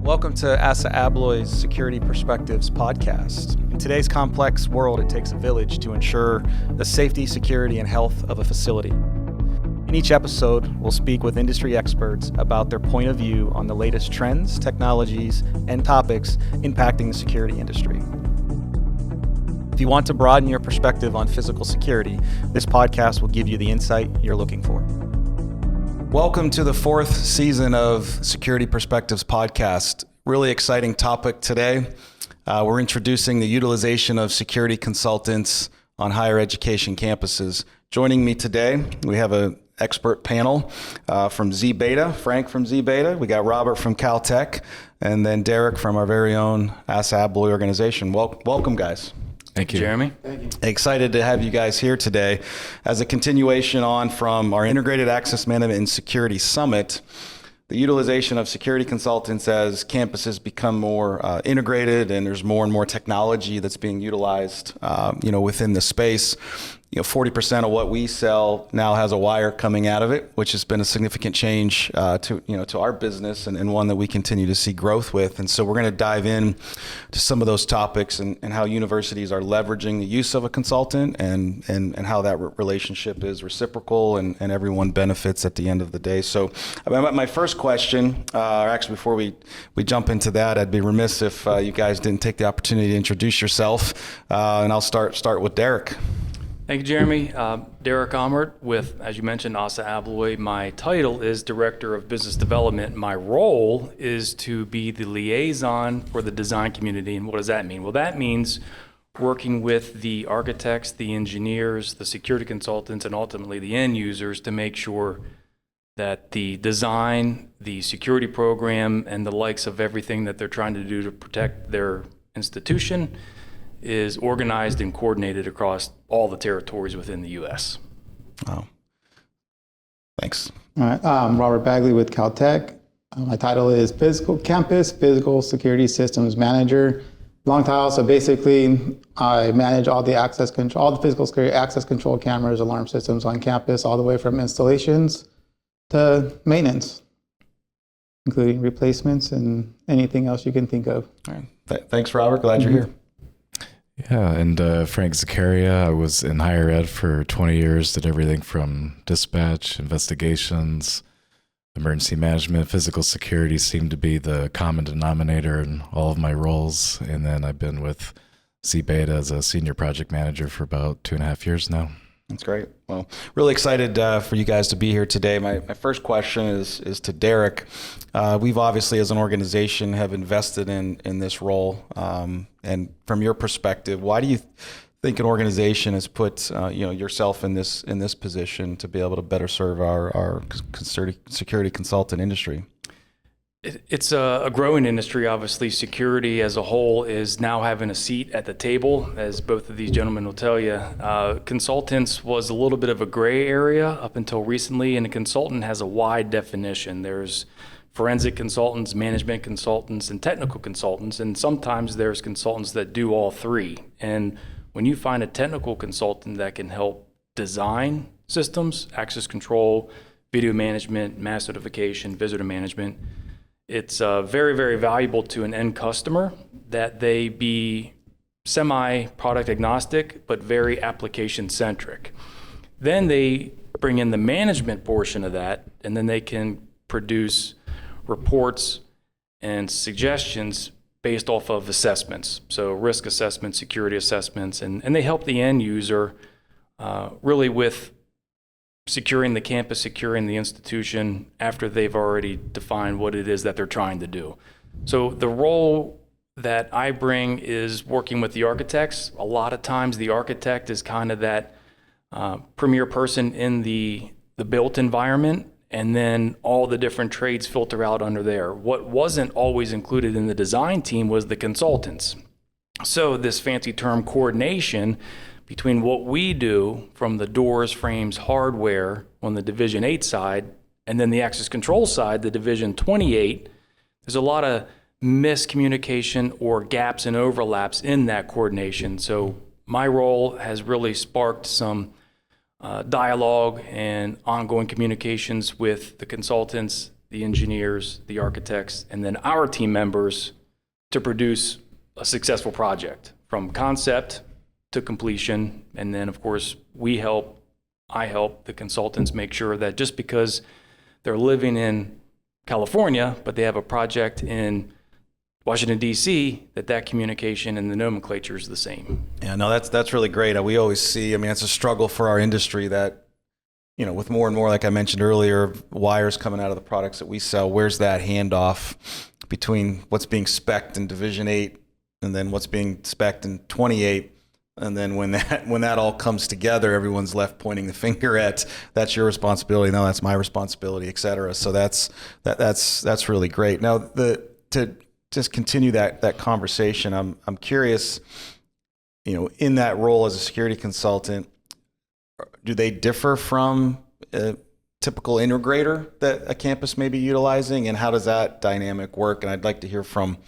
Welcome to ASSA ABLOY's Security Perspectives podcast. In today's complex world, it takes a village to ensure the safety, security, and health of a facility. In each episode, we'll speak with industry experts about their point of view on the latest trends, technologies, and topics impacting the security industry. If you want to broaden your perspective on physical security, this podcast will give you the insight you're looking for. Welcome to the fourth season of Security Perspectives podcast. Really exciting topic today. We're introducing the utilization of security consultants on higher education campuses. Joining me today, we have an expert panel from ZBeta, Frank from ZBeta. We got Robert from Caltech, and then Derek from our very own ASSA ABLOY organization. Welcome, guys. Thank you, Jeremy. Thank you. Excited to have you guys here today as a continuation on from our Integrated Access Management and Security Summit. The utilization of security consultants as campuses become more integrated and there's more and more technology that's being utilized, within the space. 40% of what we sell now has a wire coming out of it, which has been a significant change to our business and one that we continue to see growth with. And so we're going to dive in to some of those topics and how universities are leveraging the use of a consultant and how that relationship is reciprocal and everyone benefits at the end of the day. So my first question, or actually before we jump into that, I'd be remiss if you guys didn't take the opportunity to introduce yourself. And I'll start with Derek. Thank you, Jeremy. Derek Amert with, as you mentioned, ASSA ABLOY. My title is Director of Business Development. My role is to be the liaison for the design community. And what does that mean? Well, that means working with the architects, the engineers, the security consultants, and ultimately the end users to make sure that the design, the security program, and the likes of everything that they're trying to do to protect their institution is organized and coordinated across all the territories within the U.S. Wow. Thanks. All right. Robert Bagley with Caltech. My title is Campus Physical Security Systems Manager. Long title, so basically I manage all the access control, all the physical security access control cameras, alarm systems on campus, all the way from installations to maintenance, including replacements and anything else you can think of. All right. Thanks, Robert. Glad you're here. Yeah, and Frank Zaccaria. I was in higher ed for 20 years, did everything from dispatch, investigations, emergency management, physical security seemed to be the common denominator in all of my roles. And then I've been with ZBeta as a senior project manager for about 2.5 years now. That's great. Well, really excited for you guys to be here today. My first question is to Derek. We've obviously, as an organization, have invested in this role. And from your perspective, why do you think an organization has put yourself in this position to be able to better serve our security consultant industry? It's a growing industry. Obviously, security as a whole is now having a seat at the table, as both of these gentlemen will tell you. Consultants was a little bit of a gray area up until recently, and a consultant has a wide definition. There's forensic consultants, management consultants, and technical consultants, and sometimes there's consultants that do all three. And when you find a technical consultant that can help design systems, access control, video management, mass notification, visitor management, it's very, very valuable to an end customer that they be semi-product agnostic, but very application-centric. Then they bring in the management portion of that, and then they can produce reports and suggestions based off of assessments. So risk assessments, security assessments, and they help the end user really with securing the campus, securing the institution after they've already defined what it is that they're trying to do. So the role that I bring is working with the architects. A lot of times the architect is kind of that premier person in the built environment, and then all the different trades filter out under there. What wasn't always included in the design team was the consultants. So this fancy term coordination between what we do from the doors, frames, hardware on the Division 8 side, and then the access control side, the Division 28, there's a lot of miscommunication or gaps and overlaps in that coordination. So my role has really sparked some dialogue and ongoing communications with the consultants, the engineers, the architects, and then our team members to produce a successful project from concept to completion. And then, of course, I help the consultants make sure that just because they're living in California, but they have a project in Washington, D.C., that communication and the nomenclature is the same. Yeah, no, that's really great. We always see, it's a struggle for our industry that, with more and more, like I mentioned earlier, wires coming out of the products that we sell, where's that handoff between what's being spec'd in Division 8 and then what's being spec'd in 28? And then when that all comes together, everyone's left pointing the finger at, that's your responsibility. No, that's my responsibility, et cetera. So that's really great. Now, to just continue that conversation, I'm curious, in that role as a security consultant, do they differ from a typical integrator that a campus may be utilizing, and how does that dynamic work? And I'd like to hear from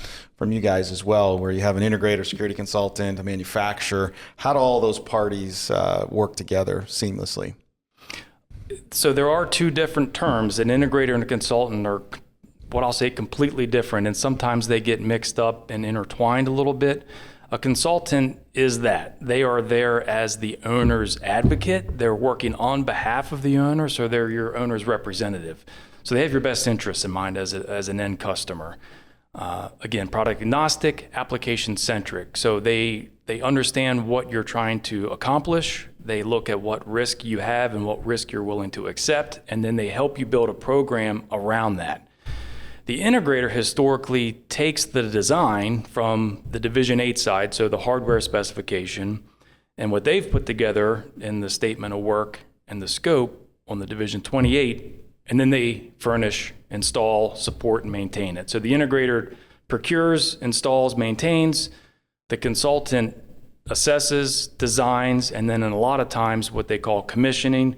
you guys as well, where you have an integrator, security consultant, a manufacturer. How do all those parties work together seamlessly? So there are two different terms. An integrator and a consultant are what I'll say completely different, and sometimes they get mixed up and intertwined a little bit. A consultant is that. They are there as the owner's advocate. They're working on behalf of the owner, so they're your owner's representative. So they have your best interests in mind as an end customer. Again, product agnostic, application centric. So they understand what you're trying to accomplish. They look at what risk you have and what risk you're willing to accept, and then they help you build a program around that. The integrator historically takes the design from the Division 8 side, so the hardware specification, and what they've put together in the statement of work and the scope on the Division 28, and then they furnish, install, support, and maintain it. So the integrator procures, installs, maintains. The consultant assesses, designs, and then in a lot of times what they call commissioning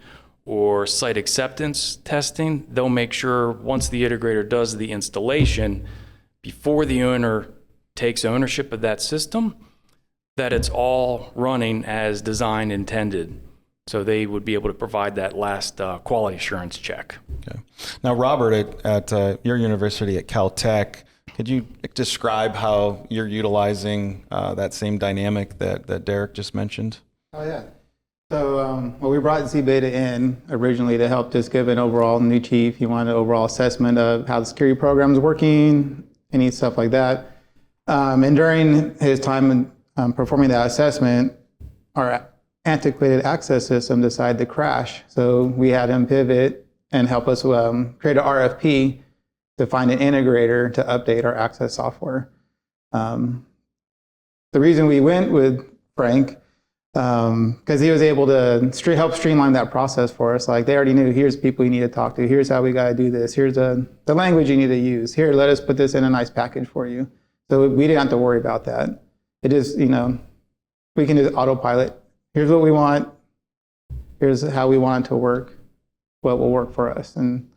or site acceptance testing, they'll make sure once the integrator does the installation, before the owner takes ownership of that system, that it's all running as designed intended. So they would be able to provide that last quality assurance check. Okay. Now, Robert, at your university at Caltech, could you describe how you're utilizing that same dynamic that Derek just mentioned? Oh, yeah. So we brought ZBeta in originally to help just give an overall new chief. He wanted an overall assessment of how the security program is working, any stuff like that. And during his time performing that assessment, our antiquated access system decided to crash. So we had him pivot and help us create an RFP to find an integrator to update our access software. The reason we went with Frank, because he was able to help streamline that process for us. Like, they already knew, here's people you need to talk to, here's how we got to do this, here's the language you need to use, here, let us put this in a nice package for you. So we didn't have to worry about that. It just, we can just autopilot. Here's what we want, here's how we want it to work, what will work for us. And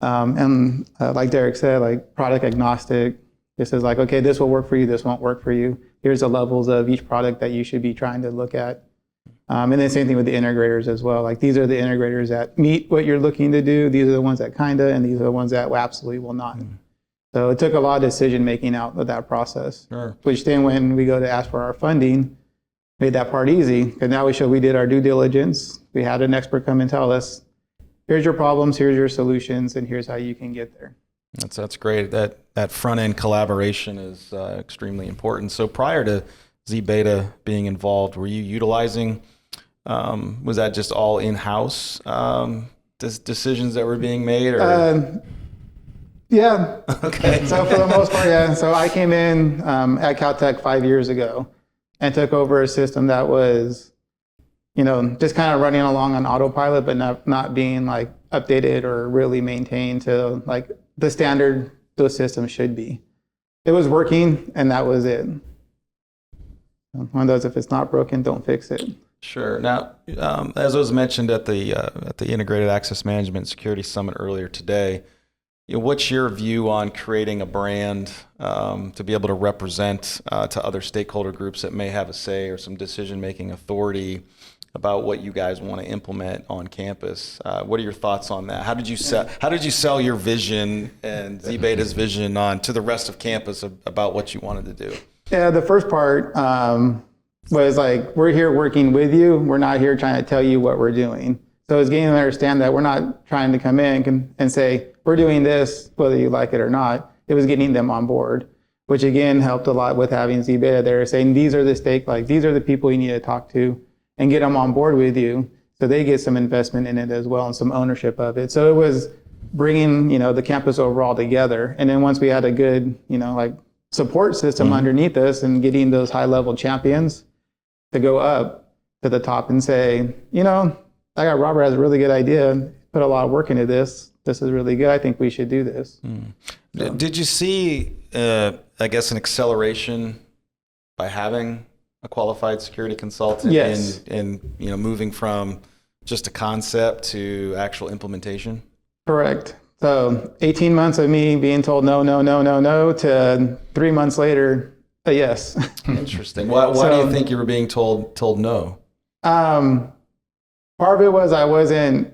like Derek said, like, product agnostic. This is like, okay, this will work for you, this won't work for you. Here's the levels of each product that you should be trying to look at. And then same thing with the integrators as well. Like, these are the integrators that meet what you're looking to do. These are the ones that kinda, and these are the ones that absolutely will not. So it took a lot of decision making out of that process. Sure. Which then when we go to ask for our funding, made that part easy. Because now we did our due diligence. We had an expert come and tell us, here's your problems, here's your solutions, and here's how you can get there. That's great. That front end collaboration is extremely important. So prior to ZBeta being involved, were you utilizing? Was that just all in house decisions that were being made? Or? Yeah. Okay. So for the most part, yeah. So I came in at Caltech 5 years ago and took over a system that was, just kind of running along on autopilot, but not being like updated or really maintained to like the standard those systems should be. It was working, and that was it. One of those, if it's not broken, don't fix it. Sure. Now, as was mentioned at the Integrated Access Management Security Summit earlier today, what's your view on creating a brand to be able to represent to other stakeholder groups that may have a say or some decision-making authority about what you guys want to implement on campus. What are your thoughts on that? How did you sell your vision and ZBeta's vision on to the rest of campus about what you wanted to do? Yeah, the first part was like, we're here working with you. We're not here trying to tell you what we're doing. So it's getting them to understand that we're not trying to come in and say, we're doing this, whether you like it or not. It was getting them on board, which again helped a lot with having ZBeta there, saying these are the people you need to talk to and get them on board with you so they get some investment in it as well and some ownership of it. So it was bringing, the campus overall together. And then once we had a good, support system underneath us and getting those high-level champions to go up to the top and say, I got Robert has a really good idea, put a lot of work into this. This is really good. I think we should do this. So. Did you see, an acceleration by having a qualified security consultant in moving from just a concept to actual implementation? Correct. So 18 months of me being told no, to 3 months later, a yes. Interesting. Why do you think you were being told no? Part of it was I wasn't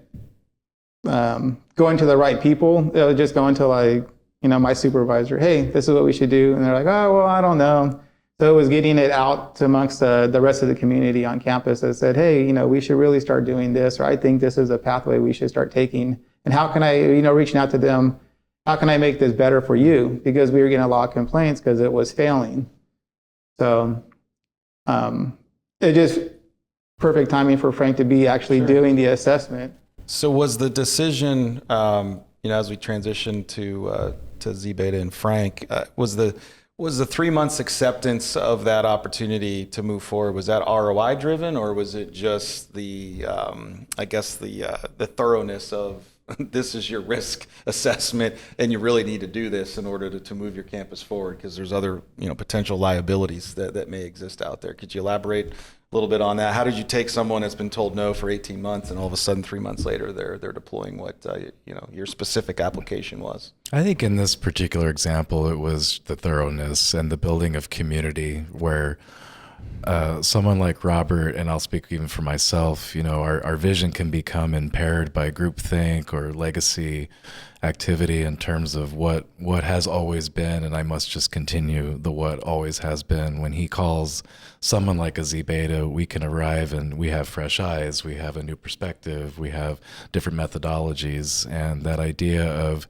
going to the right people. It was just going to my supervisor, hey, this is what we should do. And they're like, oh, well, I don't know. So it was getting it out amongst the rest of the community on campus that said, hey, we should really start doing this, or I think this is a pathway we should start taking. And how can I, reaching out to them, how can I make this better for you? Because we were getting a lot of complaints because it was failing. So it just perfect timing for Frank to be actually doing the assessment. So was the decision, as we transition to ZBeta and Frank, was the 3 months acceptance of that opportunity to move forward, was that ROI driven, or was it just the thoroughness of this is your risk assessment and you really need to do this in order to move your campus forward because there's other potential liabilities that may exist out there? Could you elaborate a little bit on that? How did you take someone that's been told no for 18 months and all of a sudden 3 months later they're deploying what your specific application was? I think in this particular example, it was the thoroughness and the building of community where someone like Robert, and I'll speak even for myself, our vision can become impaired by groupthink or legacy activity in terms of what has always been, and I must just continue the what always has been. When he calls someone like a ZBeta, we can arrive and we have fresh eyes, we have a new perspective, we have different methodologies, and that idea of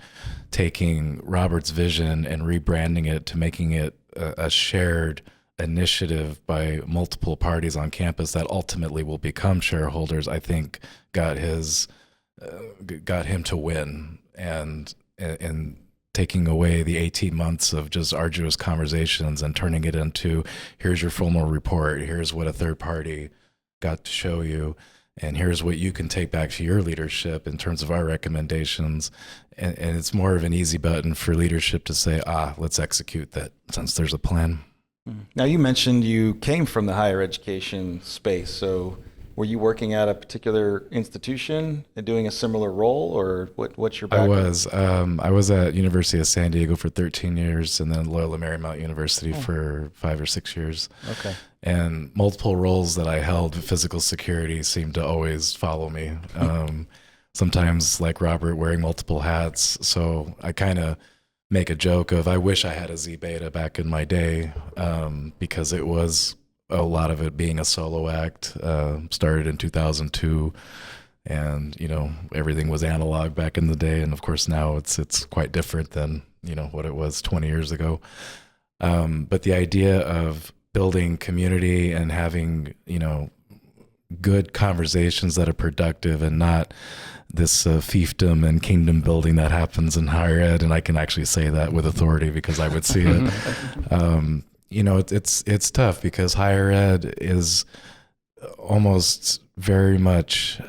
taking Robert's vision and rebranding it to making it a shared initiative by multiple parties on campus that ultimately will become shareholders, I think got him to win. And taking away the 18 months of just arduous conversations and turning it into, here's your formal report, here's what a third party got to show you, and here's what you can take back to your leadership in terms of our recommendations. And it's more of an easy button for leadership to say, let's execute that since there's a plan. Now, you mentioned you came from the higher education space, so were you working at a particular institution and doing a similar role, or what's your background? I was at University of San Diego for 13 years and then Loyola Marymount University for 5 or 6 years. Okay. And multiple roles that I held, physical security seemed to always follow me. Sometimes, like Robert, wearing multiple hats. So I kind of make a joke of, I wish I had a ZBeta back in my day, because it was a lot of it being a solo act. Started in 2002, and everything was analog back in the day, and of course now it's quite different than what it was 20 years ago. But the idea of building community and having good conversations that are productive and not this fiefdom and kingdom building that happens in higher ed, and I can actually say that with authority because I would see it. It's tough because higher ed is almost very much,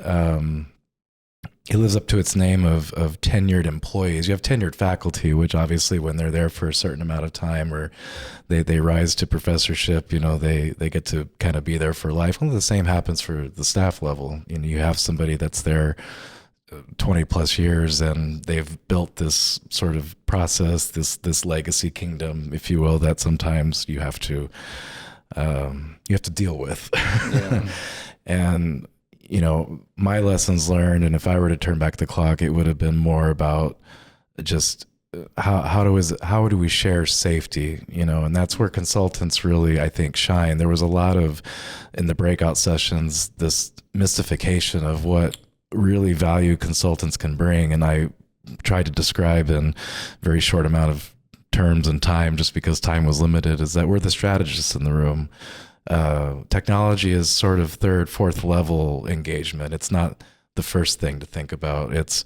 it lives up to its name of tenured employees. You have tenured faculty, which obviously when they're there for a certain amount of time or they rise to professorship, they get to kind of be there for life. Well, the same happens for the staff level. You have somebody that's there 20 plus years and they've built this sort of process, this legacy kingdom, if you will, that sometimes you have to deal with. Yeah. And, my lessons learned, and if I were to turn back the clock, it would have been more about just how do we share safety, and that's where consultants really, I think, shine. There was a lot of, in the breakout sessions, this mystification of what really value consultants can bring. And I tried to describe in very short amount of terms and time, just because time was limited, is that we're the strategists in the room. Technology is sort of third, fourth level engagement. It's not the first thing to think about. It's,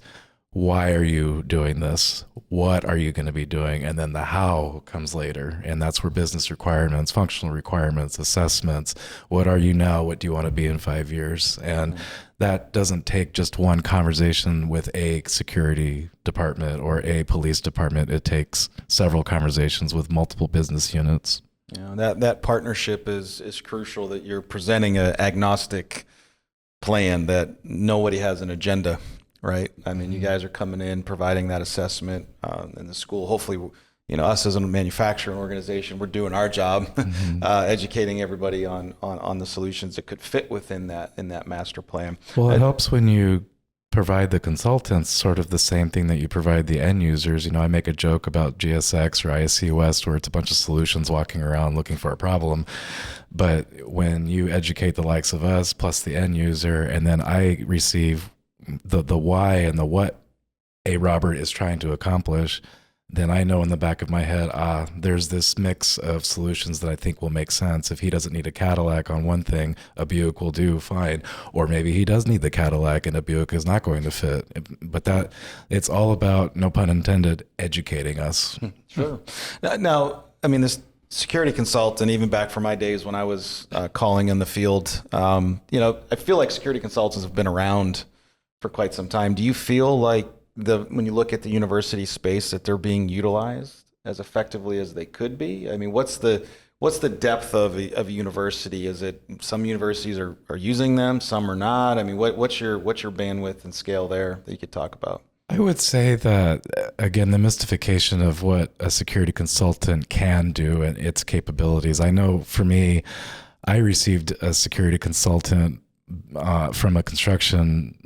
why are you doing this? What are you going to be doing? And then the how comes later. And that's where business requirements, functional requirements, assessments, what are you now? What do you want to be in 5 years? And that doesn't take just one conversation with a security department or a police department. It takes several conversations with multiple business units. That partnership is crucial, that you're presenting an agnostic plan, that nobody has an agenda, right? I mean, you guys are coming in, providing that assessment in the school. Hopefully, us as a manufacturing organization, we're doing our job, educating everybody on the solutions that could fit within that master plan. Well, it helps when you provide the consultants sort of the same thing that you provide the end users. I make a joke about GSX or ISC West, where it's a bunch of solutions walking around looking for a problem. But when you educate the likes of us plus the end user, and then I receive the why and the what a Robert is trying to accomplish, then I know in the back of my head, there's this mix of solutions that I think will make sense. If he doesn't need a Cadillac on one thing, a Buick will do fine. Or maybe he does need the Cadillac and a Buick is not going to fit. But it's all about, no pun intended, educating us. Sure. Now, I mean, this security consultant, even back from my days when I was calling in the field, I feel like security consultants have been around for quite some time. Do you feel like when you look at the university space, that they're being utilized as effectively as they could be? I mean, what's the depth of a university? Is it some universities are using them, some are not? I mean, what's your bandwidth and scale there that you could talk about? I would say that, again, the mystification of what a security consultant can do and its capabilities. I know for me, I received a security consultant from a construction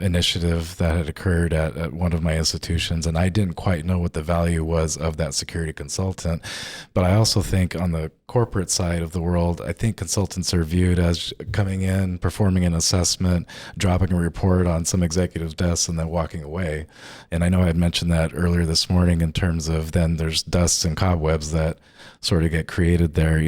initiative that had occurred at one of my institutions, and I didn't quite know what the value was of that security consultant. But I also think on the corporate side of the world, I think consultants are viewed as coming in, performing an assessment, dropping a report on some executive's desk, and then walking away. And I know I had mentioned that earlier this morning in terms of then there's dusts and cobwebs that sort of get created there.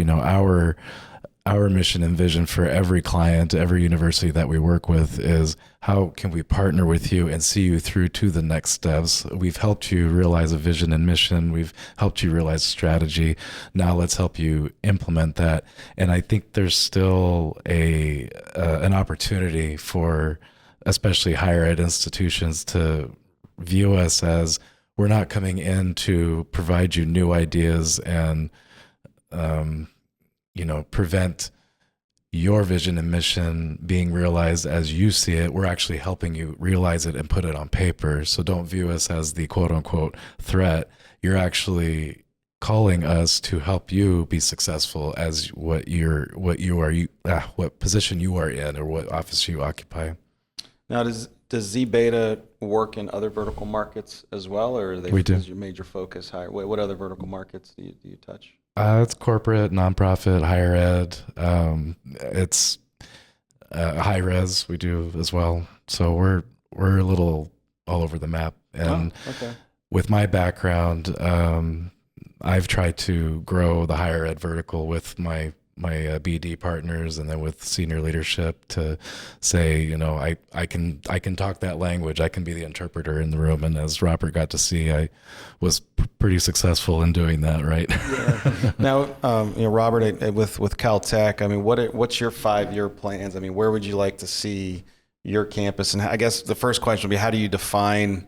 Our mission and vision for every client, every university that we work with is, how can we partner with you and see you through to the next steps? We've helped you realize a vision and mission. We've helped you realize strategy. Now let's help you implement that. And I think there's still an opportunity for especially higher ed institutions to view us as, we're not coming in to provide you new ideas and prevent your vision and mission being realized as you see it. We're actually helping you realize it and put it on paper. So don't view us as the quote unquote threat. You're actually calling us to help you be successful as what position you are in or what office you occupy. Now, does ZBeta work in other vertical markets as well, or is your major focus higher? What other vertical markets do you touch? It's corporate, nonprofit, higher ed. It's high res we do as well. So we're a little all over the map. And with my background, I've tried to grow the higher ed vertical with my BD partners and then with senior leadership to say, I can talk that language. I can be the interpreter in the room. And as Robert got to see, I was pretty successful in doing that, right? Yeah. Now, Robert, with Caltech, I mean, what's your 5-year plans? I mean, where would you like to see your campus? And I guess the first question would be, how do you define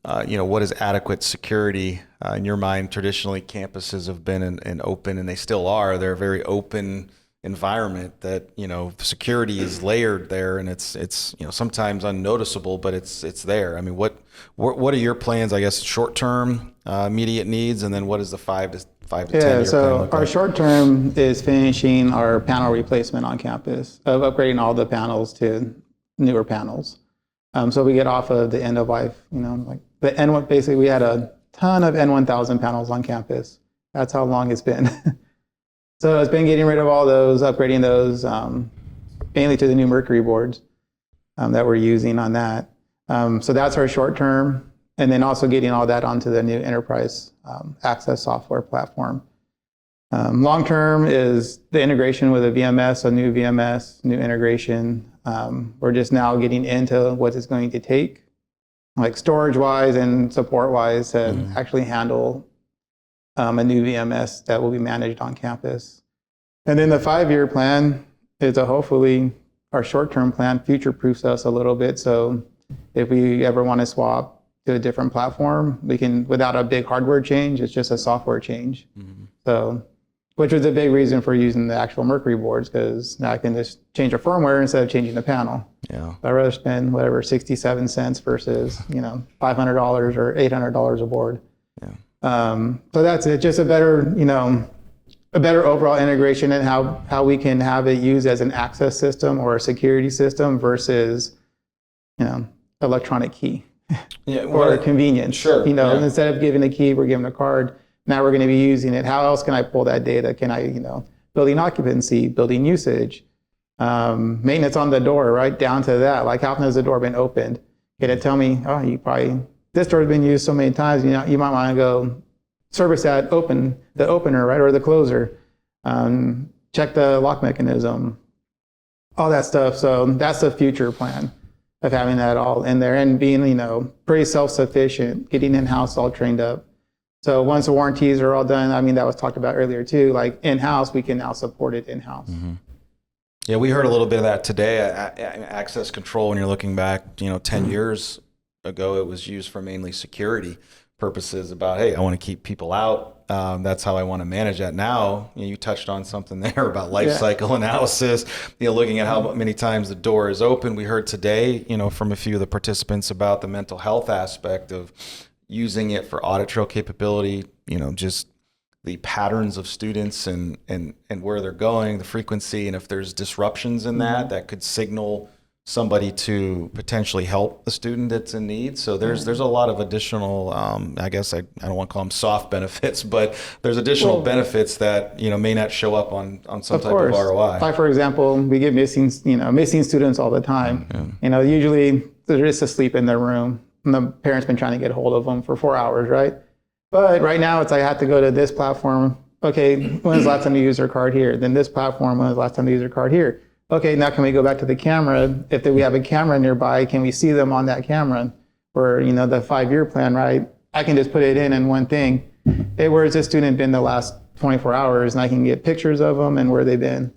what is adequate security in your mind? Traditionally, campuses have been an open, and they still are. They're a very open environment that, security is layered there, and it's sometimes unnoticeable, but it's there. I mean, what are your plans, I guess, short-term, immediate needs, and then what is the 5 to 10 year plan so look our like? short term is finishing our panel replacement on campus, of upgrading all the panels to newer panels. So we get off of the end of life, like the N1, basically we had a ton of N1000 panels on campus. That's how long it's been. So it's been getting rid of all those, upgrading those, mainly to the new Mercury boards that we're using on that. So that's our short term. And then also getting all that onto the new enterprise access software platform. Long term is the integration with a VMS, a new VMS, new integration. We're just now getting into what it's going to take, like storage-wise and support-wise, to actually handle a new VMS that will be managed on campus. And then the 5-year plan is hopefully our short-term plan future-proofs us a little bit. So if we ever want to swap to a different platform, we can, without a big hardware change, it's just a software change. So, which was a big reason for using the actual Mercury boards, because now I can just change the firmware instead of changing the panel. Yeah. I'd rather spend whatever 67 cents versus $500 or $800 a board. Yeah. So that's it. Just a better overall integration in how we can have it used as an access system or a security system versus electronic key. Yeah, or convenience. Sure. Instead of giving a key, we're giving a card. Now we're going to be using it. How else can I pull that data? Can I, building occupancy, building usage, maintenance on the door, right down to that. Like, how often has the door been opened? Can it tell me, this door has been used so many times, you might want to go service that the opener, right, or the closer. Check the lock mechanism, all that stuff. So that's the future plan of having that all in there and being, pretty self-sufficient, getting in-house all trained up. So once the warranties are all done, that was talked about earlier too, like in-house, we can now support it in-house. Yeah, we heard a little bit of that today. Access control, when you're looking back, 10 years ago, it was used for mainly security purposes about, hey, I want to keep people out. That's how I want to manage that. Now, you touched on something there about life cycle analysis, looking at how many times the door is open. We heard today, from a few of the participants about the mental health aspect of using it for audit trail capability, just the patterns of students and where they're going, the frequency, and if there's disruptions in that could signal somebody to potentially help the student that's in need. So there's a lot of additional, I guess I don't want to call them soft benefits, but there's additional benefits that may not show up on some type of ROI. Like, for example, we get missing students all the time. Usually they're just asleep in their room, and the parents been trying to get a hold of them for 4 hours, right? But right now it's like, I have to go to this platform. Okay, when was the last time you used your card here? Then this platform, when was the last time you used your card here? Okay, now can we go back to the camera? If we have a camera nearby, can we see them on that camera? Or, the 5-year plan, right? I can just put it in one thing. Hey, where's this student been the last 24 hours? And I can get pictures of them and where they've been.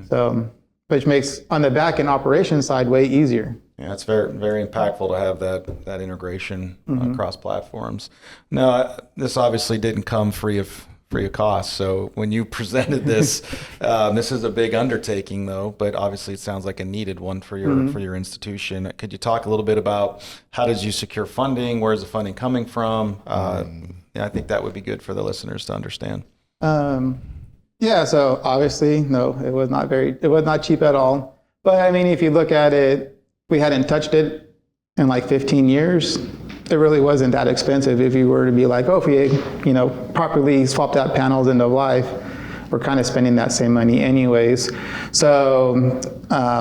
So, which makes, on the back end operation side, way easier. Yeah, it's very, very impactful to have that integration across platforms. Now, this obviously didn't come free of cost. So when you presented this, this is a big undertaking, though. But obviously, it sounds like a needed one for your institution. Could you talk a little bit about how did you secure funding? Where is the funding coming from? I think that would be good for the listeners to understand. So obviously, no, it was not cheap at all. But if you look at it, we hadn't touched it in like 15 years. It really wasn't that expensive if you were to be like, if we, properly swapped out panels end of life, we're kind of spending that same money anyways. So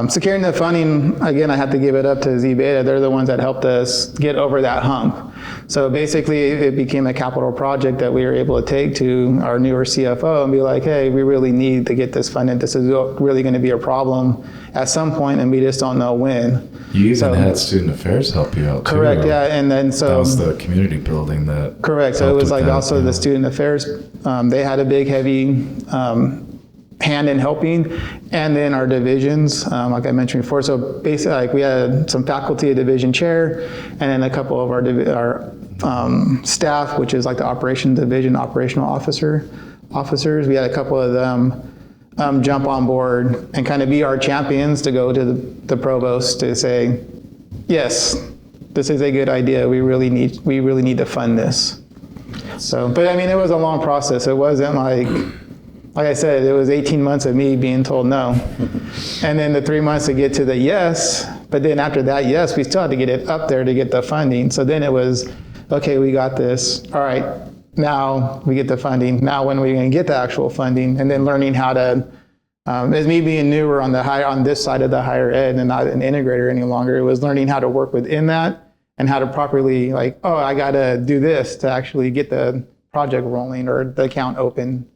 securing the funding, again, I have to give it up to ZBeta. They're the ones that helped us get over that hump. So basically, it became a capital project that we were able to take to our newer CFO and be like, hey, we really need to get this funded. This is really going to be a problem at some point, and we just don't know when. You even had student affairs help you out, correct, too. Yeah, and then so... That was the community building that... Correct, so it was like also the student affairs. They had a big, heavy hand in helping, and then our divisions, like I mentioned before. So basically, like, we had some faculty, a division chair, and then a couple of our staff, which is like the operations division operational officers. We had a couple of them jump on board and kind of be our champions to go to the provost to say, yes, this is a good idea. We really need to fund this. So, but I mean, it was a long process. It wasn't like I said, it was 18 months of me being told no. And then the 3 months to get to the yes. But then after that yes, we still had to get it up there to get the funding. So then it was, okay, we got this. All right, now we get the funding. Now when are we going to get the actual funding? And then learning how to, as me being newer on this side of the higher ed and not an integrator any longer, it was learning how to work within that and how to properly I got to do this to actually get the project rolling or the account open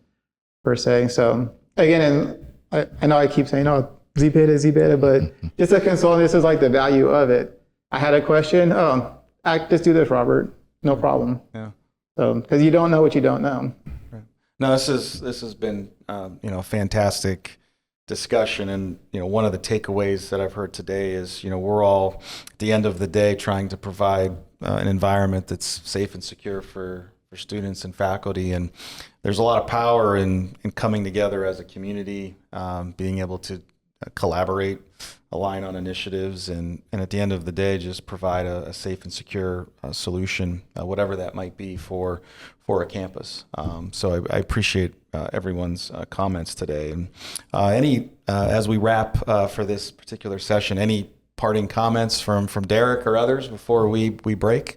per se. So again, and I know I keep saying, oh, ZBeta, but just a consultant, this is like the value of it. I had a question. Oh, just do this, Robert. No problem. Yeah. So, because you don't know what you don't know. Right. No, this has been a fantastic discussion, and one of the takeaways that I've heard today is we're all at the end of the day trying to provide an environment that's safe and secure for students and faculty, and there's a lot of power in coming together as a community, being able to collaborate, align on initiatives, and at the end of the day, just provide a safe and secure solution, whatever that might be for a campus. So I appreciate everyone's comments today. And as we wrap for this particular session, any parting comments from Derek or others before we break?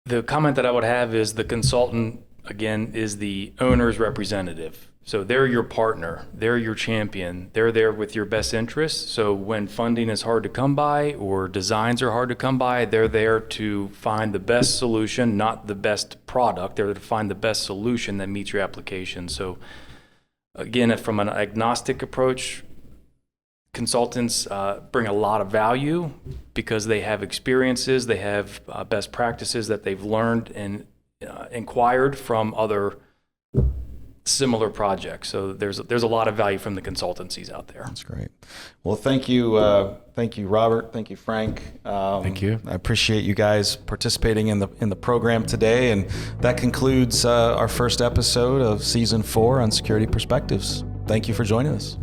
The comment that I would have is the consultant, again, is the owner's representative. So they're your partner, they're your champion, they're there with your best interests. So when funding is hard to come by or designs are hard to come by, they're there to find the best solution, not the best product. They're there to find the best solution that meets your application. So again, from an agnostic approach, consultants bring a lot of value because they have experiences, they have best practices that they've learned and inquired from other similar projects. So there's a lot of value from the consultancies out there. That's great. Well, thank you, Robert. Thank you, Frank. Thank you. I appreciate you guys participating in the program today, and that concludes our first episode of Season 4 on Security Perspectives. Thank you for joining us.